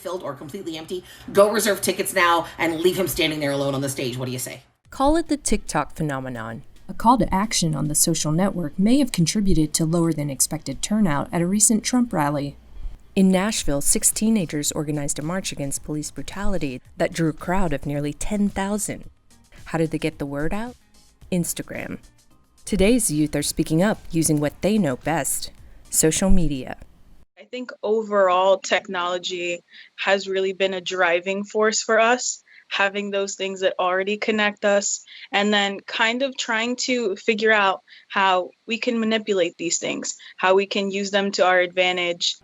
filled or completely empty. Go reserve tickets now and leave him standing there alone on the stage. What do you say? Call it the TikTok phenomenon. A call to action on the social network may have contributed to lower than expected turnout at a recent Trump rally. In Nashville, 6 teenagers organized a march against police brutality that drew a crowd of nearly 10,000. How did they get the word out? Instagram. Today's youth are speaking up using what they know best: social media. I think overall technology has really been a driving force for us, having those things that already connect us, and then kind of trying to figure out how we can manipulate these things, how we can use them to our advantage.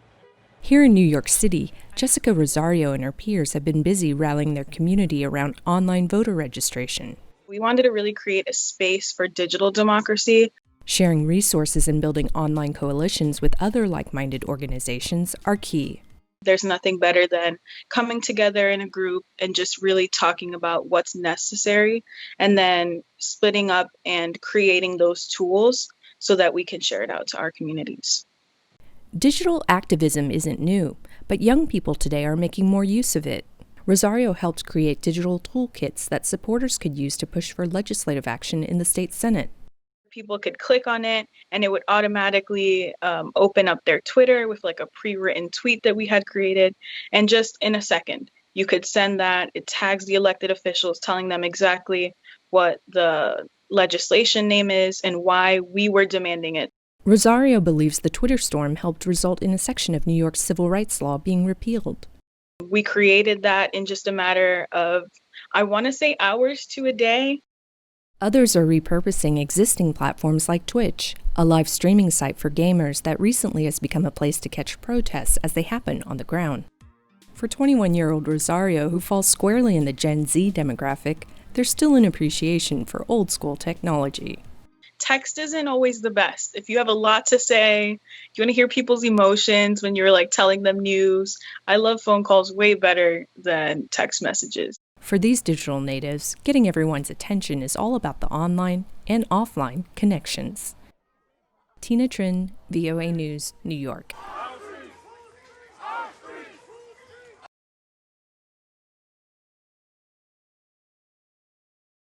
Here in New York City, Jessica Rosario and her peers have been busy rallying their community around online voter registration. We wanted to really create a space for digital democracy. Sharing resources and building online coalitions with other like-minded organizations are key. There's nothing better than coming together in a group and just really talking about what's necessary, and then splitting up and creating those tools so that we can share it out to our communities. Digital activism isn't new, but young people today are making more use of it. Rosario helped create digital toolkits that supporters could use to push for legislative action in the state Senate. People could click on it and it would automatically open up their Twitter with like a pre-written tweet that we had created. And just in a second, you could send that. It tags the elected officials, telling them exactly what the legislation name is and why we were demanding it. Rosario believes the Twitter storm helped result in a section of New York's civil rights law being repealed. We created that in just a matter of, I want to say, hours to a day. Others are repurposing existing platforms like Twitch, a live streaming site for gamers that recently has become a place to catch protests as they happen on the ground. For 21-year-old Rosario, who falls squarely in the Gen Z demographic, there's still an appreciation for old-school technology. Text isn't always the best. If you have a lot to say, you want to hear people's emotions when you're like telling them news, I love phone calls way better than text messages. For these digital natives, getting everyone's attention is all about the online and offline connections. Tina Trinh, VOA News, New York.